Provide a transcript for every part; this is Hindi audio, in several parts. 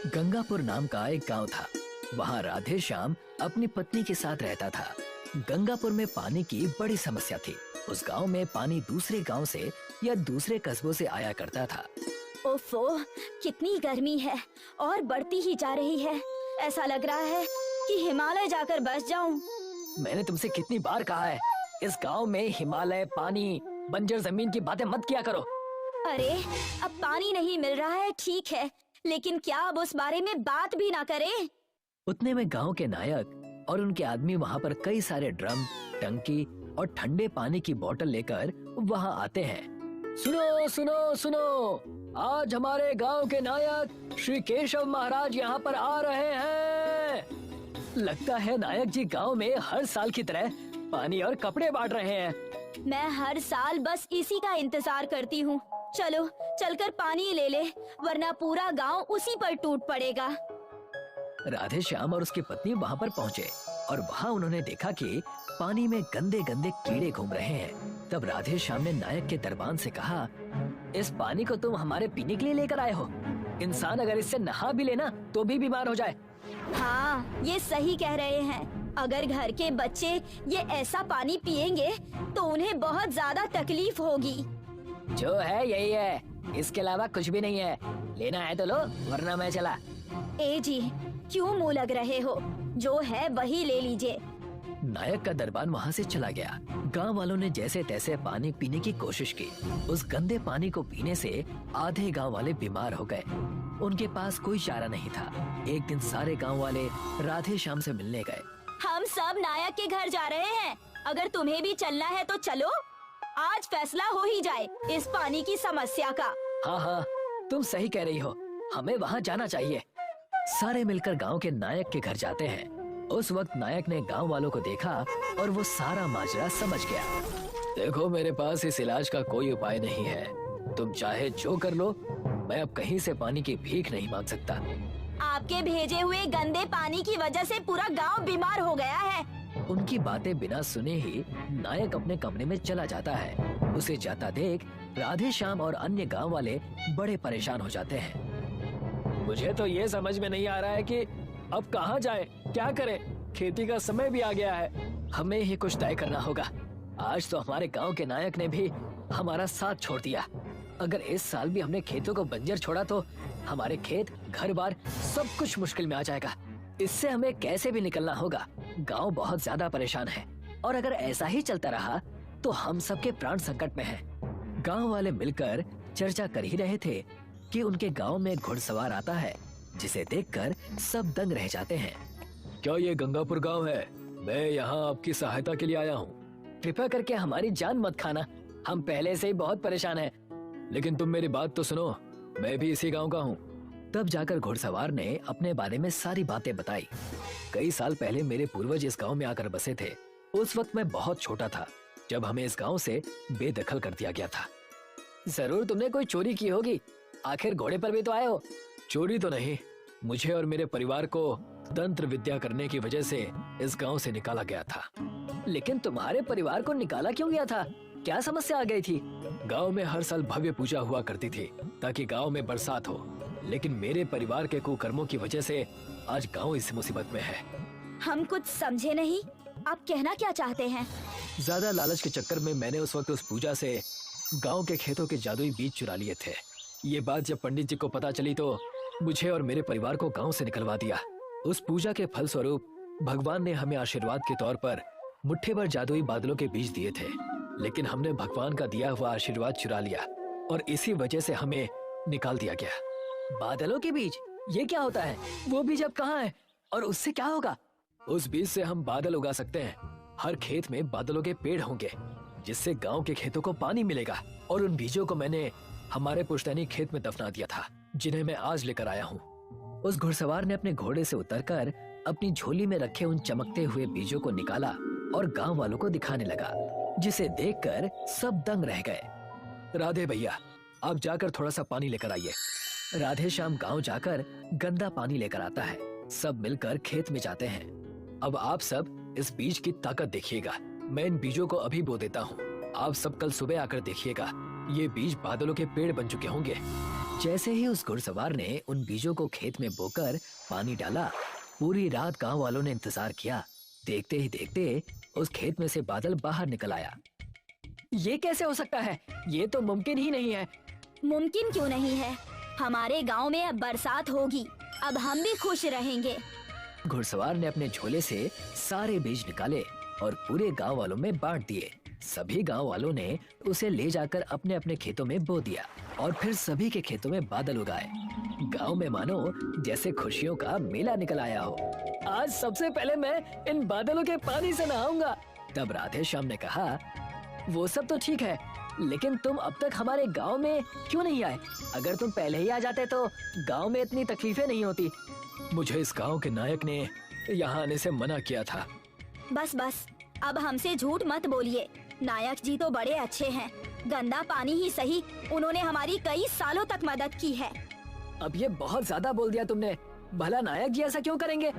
गंगापुर नाम का एक गांव था। वहाँ राधे श्याम अपनी पत्नी के साथ रहता था। गंगापुर में पानी की बड़ी समस्या थी। उस गांव में पानी दूसरे गांव से या दूसरे कस्बों से आया करता था। ओफो, कितनी गर्मी है और बढ़ती ही जा रही है। ऐसा लग रहा है कि हिमालय जाकर बस जाऊं। मैंने तुमसे कितनी बार कहा है, इस गांव में हिमालय, पानी, बंजर जमीन की बातें मत किया करो। अरे, अब पानी नहीं मिल रहा है ठीक है, लेकिन क्या अब उस बारे में बात भी ना करें? उतने में गांव के नायक और उनके आदमी वहाँ पर कई सारे ड्रम, टंकी और ठंडे पानी की बोतल लेकर वहाँ आते हैं। सुनो सुनो सुनो, आज हमारे गांव के नायक श्री केशव महाराज यहाँ पर आ रहे हैं। लगता है नायक जी गांव में हर साल की तरह पानी और कपड़े बांट रहे हैं। मैं हर साल बस इसी का इंतजार करती हूँ। चलो चलकर पानी ले ले, वरना पूरा गांव उसी पर टूट पड़ेगा। राधे श्याम और उसकी पत्नी वहाँ पर पहुँचे और वहाँ उन्होंने देखा कि पानी में गंदे गंदे कीड़े घूम रहे हैं। तब राधे श्याम ने नायक के दरबान से कहा, इस पानी को तुम हमारे पीने के लिए लेकर आए हो? इंसान अगर इससे नहा भी लेना तो भी बीमार हो जाए। हाँ, ये सही कह रहे हैं। अगर घर के बच्चे ये ऐसा पानी पिएंगे तो उन्हें बहुत ज्यादा तकलीफ होगी। जो है यही है, इसके अलावा कुछ भी नहीं है। लेना है तो लो, वरना मैं चला। ए जी, क्यों मुंह लग रहे हो? जो है वही ले लीजिए। नायक का दरबान वहाँ से चला गया। गांव वालों ने जैसे तैसे पानी पीने की कोशिश की। उस गंदे पानी को पीने से आधे गांव वाले बीमार हो गए। उनके पास कोई चारा नहीं था। एक दिन सारे गांव वाले राधे श्याम से मिलने गए। हम सब नायक के घर जा रहे हैं, अगर तुम्हें भी चलना है तो चलो। आज फैसला हो ही जाए इस पानी की समस्या का। हाँ हाँ, तुम सही कह रही हो, हमें वहाँ जाना चाहिए। सारे मिलकर गांव के नायक के घर जाते हैं। उस वक्त नायक ने गांव वालों को देखा और वो सारा माजरा समझ गया। देखो, मेरे पास इस इलाज का कोई उपाय नहीं है। तुम चाहे जो कर लो, मैं अब कहीं से पानी की भीख नहीं मांग सकता। आपके भेजे हुए गंदे पानी की वजह से पूरा गांव बीमार हो गया है। उनकी बातें बिना सुने ही नायक अपने कमरे में चला जाता है। उसे जाता देख राधे श्याम और अन्य गांव वाले बड़े परेशान हो जाते हैं। मुझे तो ये समझ में नहीं आ रहा है कि अब कहाँ जाए, क्या करें? खेती का समय भी आ गया है, हमें ही कुछ तय करना होगा। आज तो हमारे गांव के नायक ने भी हमारा साथ छोड़ दिया। अगर इस साल भी हमने खेतों को बंजर छोड़ा तो हमारे खेत, घर बार सब कुछ मुश्किल में आ जाएगा। इससे हमें कैसे भी निकलना होगा। गांव बहुत ज्यादा परेशान है और अगर ऐसा ही चलता रहा तो हम सबके प्राण संकट में हैं। गांव वाले मिलकर चर्चा कर ही रहे थे कि उनके गांव में एक घुड़सवार आता है, जिसे देखकर सब दंग रह जाते हैं। क्या ये गंगापुर गांव है? मैं यहाँ आपकी सहायता के लिए आया हूँ। कृपया करके हमारी जान मत खाना, हम पहले से ही बहुत परेशान हैं। लेकिन तुम मेरी बात तो सुनो, मैं भी इसी गांव का हूँ। तब जाकर घुड़सवार ने अपने बारे में सारी बातें बताई। कई साल पहले मेरे पूर्वज इस गांव में आकर बसे थे। उस वक्त मैं बहुत छोटा था जब हमें इस गांव से बेदखल कर दिया गया था। जरूर तुमने कोई चोरी की होगी, आखिर घोड़े पर भी तो आए हो। चोरी तो नहीं, मुझे और मेरे परिवार को तंत्र विद्या करने की वजह से इस गांव से निकाला गया था। लेकिन तुम्हारे परिवार को निकाला क्यों गया था? क्या समस्या आ गई थी? गांव में हर साल भव्य पूजा हुआ करती थी ताकि गांव में बरसात हो, लेकिन मेरे परिवार के कुकर्मों की वजह से आज गांव इस मुसीबत में है। हम कुछ समझे नहीं, आप कहना क्या चाहते हैं? ज्यादा लालच के चक्कर में मैंने उस वक्त उस पूजा से गांव के खेतों के जादुई बीज चुरा लिए थे। ये बात जब पंडित जी को पता चली तो मुझे और मेरे परिवार को गांव से निकलवा दिया। उस पूजा के फल स्वरूप भगवान ने हमें आशीर्वाद के तौर पर मुट्ठी भर जादुई बादलों के बीज दिए थे, लेकिन हमने भगवान का दिया हुआ आशीर्वाद चुरा लिया और इसी वजह से हमें निकाल दिया गया। बादलों के बीज? ये क्या होता है? वो बीज अब कहाँ है और उससे क्या होगा? उस बीज से हम बादल उगा सकते हैं। हर खेत में बादलों के पेड़ होंगे, जिससे गांव के खेतों को पानी मिलेगा। और उन बीजों को मैंने हमारे पुश्तैनी खेत में दफना दिया था, जिन्हें मैं आज लेकर आया हूँ। उस घुड़सवार ने अपने घोड़े से उतरकर अपनी झोली में रखे उन चमकते हुए बीजों को निकाला और गांव वालों को दिखाने लगा, जिसे देखकर सब दंग रह गए। राधे भैया, आप जाकर थोड़ा सा पानी लेकर आइए। राधे श्याम गांव जाकर गंदा पानी लेकर आता है। सब मिलकर खेत में जाते हैं। अब आप सब इस बीज की ताकत देखिएगा। मैं इन बीजों को अभी बो देता हूँ। आप सब कल सुबह आकर देखिएगा, ये बीज बादलों के पेड़ बन चुके होंगे। जैसे ही उस घुड़सवार ने उन बीजों को खेत में बोकर पानी डाला, पूरी रात गांव वालों ने इंतजार किया। देखते ही देखते उस खेत में से बादल बाहर निकल आया। ये कैसे हो सकता है? ये तो मुमकिन ही नहीं है। मुमकिन क्यों नहीं है? हमारे गांव में अब बरसात होगी, अब हम भी खुश रहेंगे। घुड़सवार ने अपने झोले से सारे बीज निकाले और पूरे गांव वालों में बांट दिए। सभी गांव वालों ने उसे ले जाकर अपने अपने खेतों में बो दिया और फिर सभी के खेतों में बादल उगाए। गांव में मानो जैसे खुशियों का मेला निकल आया हो। आज सबसे पहले मैं इन बादलों के पानी से नहाऊंगा। तब राधे श्याम ने कहा, वो सब तो ठीक है, लेकिन तुम अब तक हमारे गांव में क्यों नहीं आए? अगर तुम पहले ही आ जाते तो गांव में इतनी तकलीफें नहीं होती। मुझे इस गांव के नायक ने यहाँ आने से मना किया था। बस बस, अब हमसे झूठ मत बोलिए। नायक जी तो बड़े अच्छे हैं। गंदा पानी ही सही, उन्होंने हमारी कई सालों तक मदद की है। अब ये बहुत ज्यादा बोल दिया तुमने। भला नायक जी ऐसा क्यों करेंगे?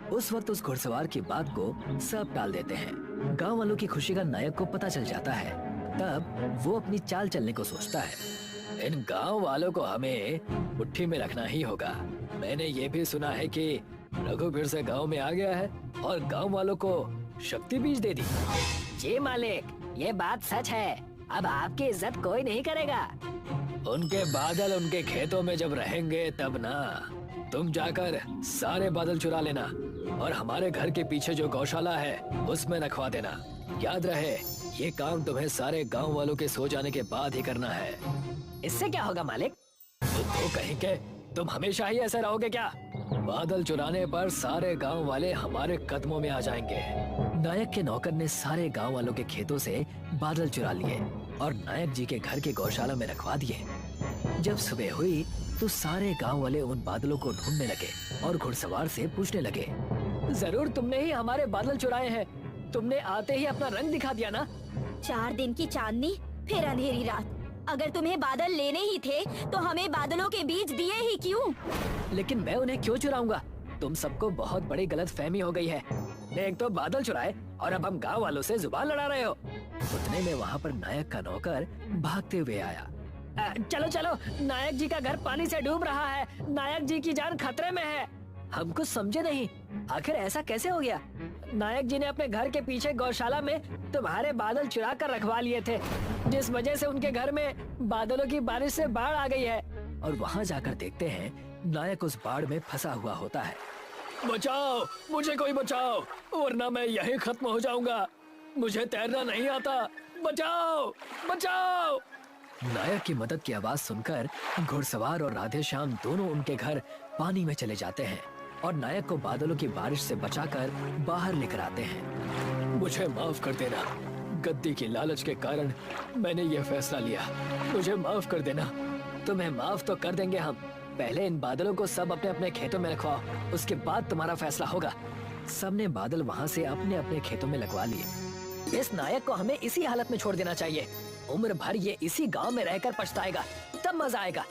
उस वक्त उस घुड़सवार की बात को सब टाल देते हैं। गांव वालों की खुशी का नायक को पता चल जाता है। तब वो अपनी चाल चलने को सोचता है। इन गांव वालों को हमें मुट्ठी में रखना ही होगा। मैंने ये भी सुना है कि रघु फिर से गांव में आ गया है और गांव वालों को शक्ति बीज दे दी। जी मालिक, ये बात सच है। अब आपकी इज्जत कोई नहीं करेगा। उनके बादल उनके खेतों में जब रहेंगे तब ना। तुम जाकर सारे बादल चुरा लेना और हमारे घर के पीछे जो गौशाला है उसमें रखवा देना। याद रहे, ये काम तुम्हें सारे गांव वालों के सो जाने के बाद ही करना है। इससे क्या होगा मालिक? तो कहीं के तुम हमेशा ही ऐसे रहोगे क्या? बादल चुराने पर सारे गांव वाले हमारे कदमों में आ जाएंगे। नायक के नौकर ने सारे गांव वालों के खेतों से बादल चुरा लिए और नायक जी के घर के गौशाला में रखवा दिए। जब सुबह हुई तो सारे गांव वाले उन बादलों को ढूंढने लगे और घुड़सवार से पूछने लगे, जरूर तुमने ही हमारे बादल चुराए हैं। तुमने आते ही अपना रंग दिखा दिया ना। 4 दिन की चांदनी फिर अंधेरी रात। अगर तुम्हें बादल लेने ही थे तो हमें बादलों के बीज दिए ही क्यों? लेकिन मैं उन्हें क्यों चुराऊंगा? तुम सबको बहुत बड़ी गलतफहमी हो गई है। एक तो बादल चुराए और अब हम गांव वालों से जुबान लड़ा रहे हो। उतने में वहाँ पर नायक का नौकर भागते हुए आया। चलो चलो, नायक जी का घर पानी से डूब रहा है। नायक जी की जान खतरे में है। हम कुछ समझे नहीं, आखिर ऐसा कैसे हो गया? नायक जी ने अपने घर के पीछे गौशाला में तुम्हारे बादल चुरा कर रखवा लिए थे, जिस वजह से उनके घर में बादलों की बारिश से बाढ़ आ गई है। और वहाँ जाकर देखते हैं नायक उस बाढ़ में फंसा हुआ होता है। बचाओ, मुझे कोई बचाओ, वरना मैं यहीं खत्म हो जाऊंगा। मुझे तैरना नहीं आता। बचाओ, बचाओ। नायक की मदद की आवाज सुनकर घुड़सवार और राधे श्याम दोनों उनके घर पानी में चले जाते हैं और नायक को बादलों की बारिश से बचाकर बाहर लेकर आते हैं। मुझे माफ कर देना, गद्दी की लालच के कारण मैंने ये फैसला लिया। मुझे माफ कर देना। तुम्हें माफ तो कर देंगे हम। पहले इन बादलों को सब अपने अपने खेतों में रखवाओ, उसके बाद तुम्हारा फैसला होगा। सबने बादल वहाँ से अपने अपने खेतों में लगवा लिए। इस नायक को हमें इसी हालत में छोड़ देना चाहिए। उम्र भर ये इसी गांव में रहकर पछताएगा, तब मजा आएगा।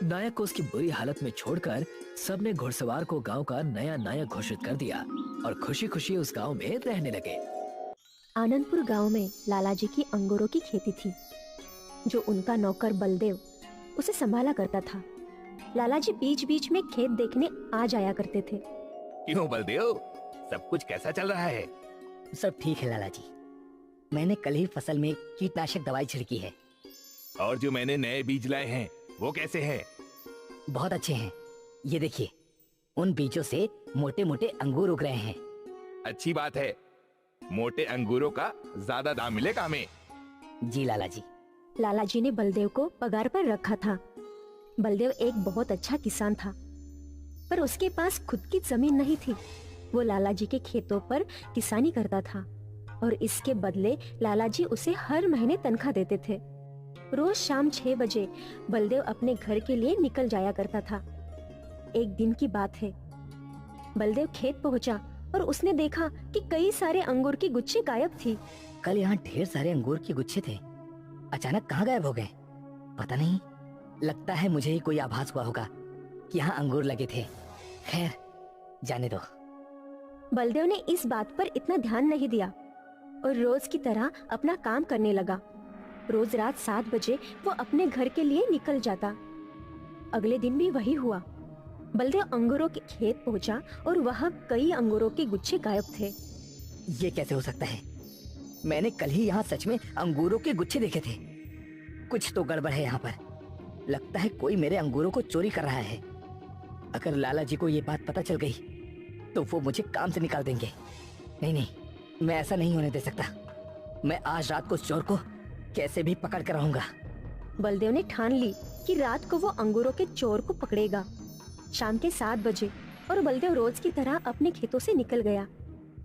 नायक को उसकी बुरी हालत में छोड़कर सबने घुड़सवार को गांव का नया नायक घोषित कर दिया और खुशी खुशी उस गांव में रहने लगे। आनंदपुर गांव में लालाजी की अंगूरों की खेती थी, जो उनका नौकर बलदेव उसे संभाला करता था। लालाजी बीच बीच में खेत देखने आ जाया करते थे। क्यों बलदेव, सब कुछ कैसा चल रहा है? सब ठीक है लालाजी। मैंने कल ही फसल में कीटनाशक दवाई छिड़की है। और जो मैंने नए बीज लाए हैं वो कैसे हैं? बहुत अच्छे हैं। ये देखिए, उन बीजों से मोटे मोटे अंगूर उग रहे हैं। अच्छी बात है। मोटे अंगूरों का ज्यादा दाम मिलेगा हमें। जी लालाजी। लालाजी ने बलदेव को पगार पर रखा था। बलदेव एक बहुत अच्छा किसान था, पर उसके पास खुद की जमीन नहीं थी। वो लालाजी के खेतों पर किसानी करता था और इसके बदले लालाजी उसे हर महीने तनख्वाह देते थे। रोज शाम 6 बजे बलदेव अपने घर के लिए निकल जाया करता था। एक दिन की बात है, बलदेव खेत पहुंचा और उसने देखा कि कई सारे अंगूर की गुच्छे गायब थी। कल यहाँ ढेर सारे अंगूर के गुच्छे थे, अचानक कहाँ गायब हो गए? पता नहीं, लगता है मुझे ही कोई आभास हुआ होगा कि यहाँ अंगूर लगे थे। खैर, जाने दो। बलदेव ने इस बात पर इतना ध्यान नहीं दिया और रोज की तरह अपना काम करने लगा। रोज रात 7 बजे वो अपने घर के लिए निकल जाता। अगले दिन भी वही हुआ। बलदेव अंगूरों के खेत पहुंचा और वहाँ कई अंगूरों के गुच्छे गायब थे। ये कैसे हो सकता है? मैंने कल ही यहाँ सच में अंगूरों के गुच्छे देखे थे। कुछ तो गड़बड़ है यहाँ पर। लगता है कोई मेरे अंगूरों को चोरी कर रहा है। अगर लाला जी को ये बात पता चल गई तो वो मुझे काम से निकाल देंगे। नहीं नहीं, मैं ऐसा नहीं होने दे सकता। मैं आज रात को उस चोर को कैसे भी पकड़ कर रहूंगा। बलदेव ने ठान ली कि रात को वो अंगूरों के चोर को पकड़ेगा। शाम के 7 बजे और बलदेव रोज की तरह अपने खेतों से निकल गया।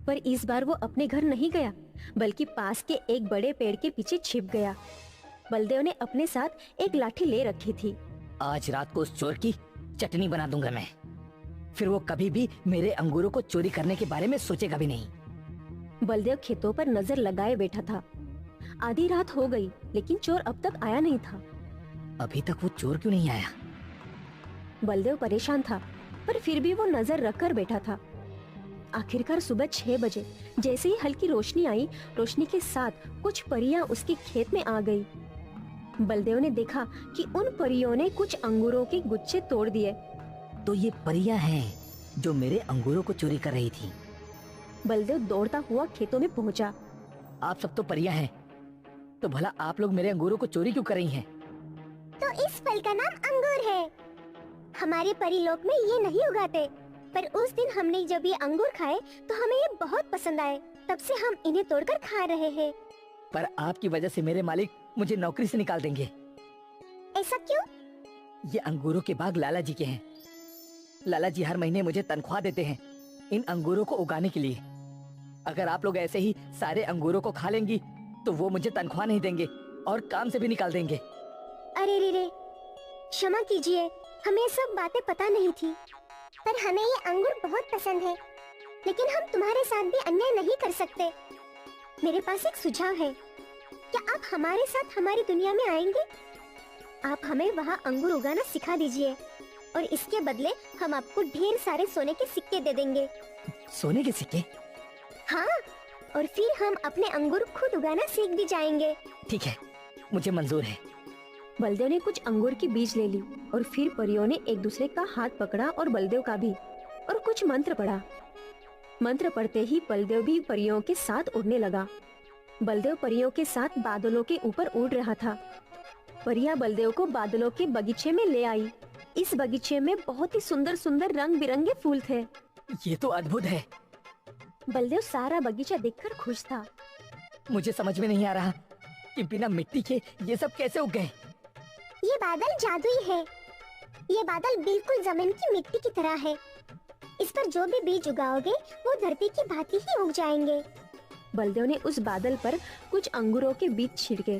पर इस बार वो अपने घर नहीं गया, बल्कि पास के एक बड़े पेड़ के पीछे छिप गया। बलदेव ने अपने साथ एक लाठी ले रखी थी। आज रात को उस चोर की चटनी बना दूंगा मैं। फिर वो कभी भी मेरे अंगूरों को चोरी करने के बारे में सोचेगा भी नहीं। बलदेव खेतों पर नजर लगाए बैठा था। आधी रात हो गई, लेकिन चोर अब तक आया नहीं था। अभी तक वो चोर क्यों नहीं आया? बलदेव परेशान था, पर फिर भी वो नजर रखकर बैठा था। आखिरकार सुबह 6 बजे जैसे ही हल्की रोशनी आई, रोशनी के साथ कुछ परियां उसके खेत में आ गई। बलदेव ने देखा कि उन परियों ने कुछ अंगूरों के गुच्छे तोड़ दिए। तो ये परियां हैं जो मेरे अंगूरों को चोरी कर रही थी। बलदेव दौड़ता हुआ खेतों में पहुंचा। आप सब तो परियां हैं, तो भला आप लोग मेरे अंगूरों को चोरी क्यों कर रही हैं? तो इस फल का नाम अंगूर है। हमारे परीलोक में ये नहीं उगाते, पर उस दिन हमने जब ये अंगूर खाए तो हमें ये बहुत पसंद आए। तब से हम इन्हें तोड़कर खा रहे हैं। पर आपकी वजह से मेरे मालिक मुझे नौकरी से निकाल देंगे। ऐसा क्यों? ये अंगूरों के बाग लाला जी के हैं। लाला जी हर महीने मुझे तनख्वाह देते हैं इन अंगूरों को उगाने के लिए। अगर आप लोग ऐसे ही सारे अंगूरों को खा लेंगी तो वो मुझे तनख्वाह नहीं देंगे और काम से भी निकाल देंगे। अरे रे रे, क्षमा कीजिए, हमें सब बातें पता नहीं थी। पर हमें ये अंगूर बहुत पसंद है, लेकिन हम तुम्हारे साथ भी अन्याय नहीं कर सकते। मेरे पास एक सुझाव है। क्या आप हमारे साथ हमारी दुनिया में आएंगे? आप हमें वहाँ अंगूर उगाना सिखा दीजिए और इसके बदले हम आपको ढेर सारे सोने के सिक्के दे देंगे। सोने के सिक्के? हाँ, और फिर हम अपने अंगूर खुद उगाना सीख भी जाएंगे। ठीक है, मुझे मंजूर है। बलदेव ने कुछ अंगूर की बीज ले ली और फिर परियों ने एक दूसरे का हाथ पकड़ा और बलदेव का भी, और कुछ मंत्र पढ़ा। मंत्र पढ़ते ही बलदेव भी परियों के साथ उड़ने लगा। बलदेव परियों के साथ बादलों के ऊपर उड़ रहा था। परियां बलदेव को बादलों के बगीचे में ले आई। इस बगीचे में बहुत ही सुंदर सुंदर रंग बिरंगे फूल थे। ये तो अद्भुत है। बलदेव सारा बगीचा देखकर खुश था। मुझे समझ में नहीं आ रहा कि बिना मिट्टी के ये सब कैसे उग गए। ये बादल जादुई है। ये बादल बिल्कुल जमीन की मिट्टी की तरह है। इस पर जो भी बीज उगाओगे वो धरती की भांति ही उग जाएंगे। बलदेव ने उस बादल पर कुछ अंगूरों के बीज छिड़के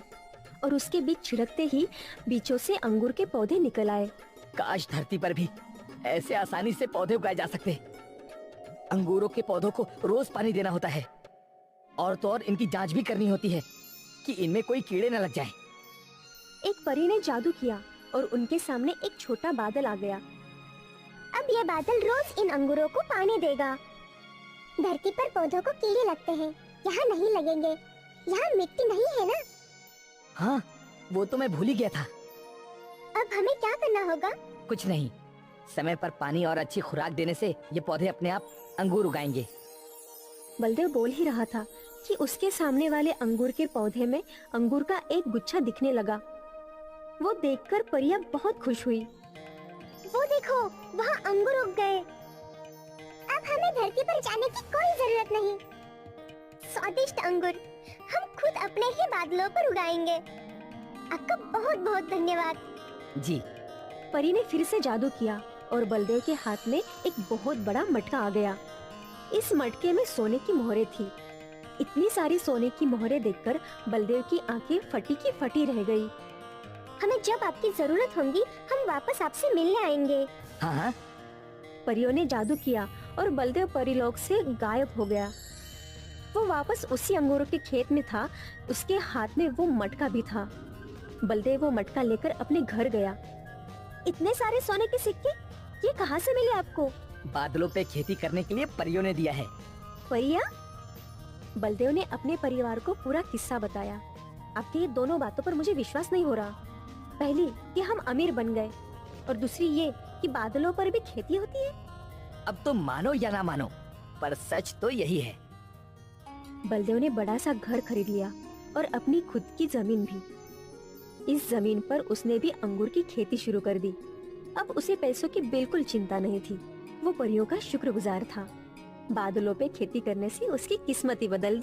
और उसके बीज छिड़कते ही बीचों से अंगूर के पौधे निकल आए। काश धरती पर भी ऐसे आसानी से पौधे उगाए जा सकते। अंगूरों के पौधों को रोज पानी देना होता है और तो और इनकी जांच भी करनी होती है कि इनमें कोई कीड़े न लग जाएं। एक परी ने जादू किया और उनके सामने एक छोटा बादल आ गया। अब ये बादल रोज इन अंगूरों को पानी देगा। धरती पर पौधों को कीड़े लगते हैं, यहाँ नहीं लगेंगे। यहाँ मिट्टी नहीं है ना? हाँ, वो तो मैं भूल ही गया था। अब हमें क्या करना होगा? कुछ नहीं, समय पर पानी और अच्छी खुराक देने से ये पौधे अपने आप अंगूर उगाएंगे। बलदेव बोल ही रहा था कि उसके सामने वाले अंगूर के पौधे में अंगूर का एक गुच्छा दिखने लगा। वो देखकर परिया बहुत खुश हुई। वो देखो, वहाँ अंगूर उग गए। अब हमें धरती पर जाने की कोई जरूरत नहीं। स्वादिष्ट अंगूर हम खुद अपने ही बादलों पर उगाएंगे। आपका बहुत बहुत धन्यवाद। जी। परी ने फिर से जादू किया और बलदेव के हाथ में एक बहुत बड़ा मटका आ गया। इस मटके में सोने की मोहरें थी। इतनी सारी सोने की मोहरें देखकर बलदेव की आंखें फटी की फटी रह गई। हमें जब आपकी जरूरत होगी हम वापस आपसे मिलने आएंगे। हाँ हाँ। परियों ने जादू किया और बलदेव परीलोक से गायब हो गया। वो वापस उसी अंगूरों के खेत में था। उसके हाथ में वो मटका भी था। बलदेव वो मटका लेकर अपने घर गया। इतने सारे सोने के सिक्के ये कहाँ से मिले आपको? बादलों पे खेती करने के लिए परियों ने दिया है। परिया? बलदेव ने अपने परिवार को पूरा किस्सा बताया। आपकी ये दोनों बातों पर मुझे विश्वास नहीं हो रहा। पहली कि हम अमीर बन गए और दूसरी ये कि बादलों पर भी खेती होती है। अब तो मानो या ना मानो, पर सच तो यही है। बलदेव ने बड़ा सा घर खरीद लिया और अपनी खुद की जमीन भी। इस जमीन पर उसने भी अंगूर की खेती शुरू कर दी। अब उसे पैसों की बिल्कुल चिंता नहीं थी। वो परियों का शुक्रगुजार था। बादलों पे खेती करने से उसकी किस्मत ही बदल दी।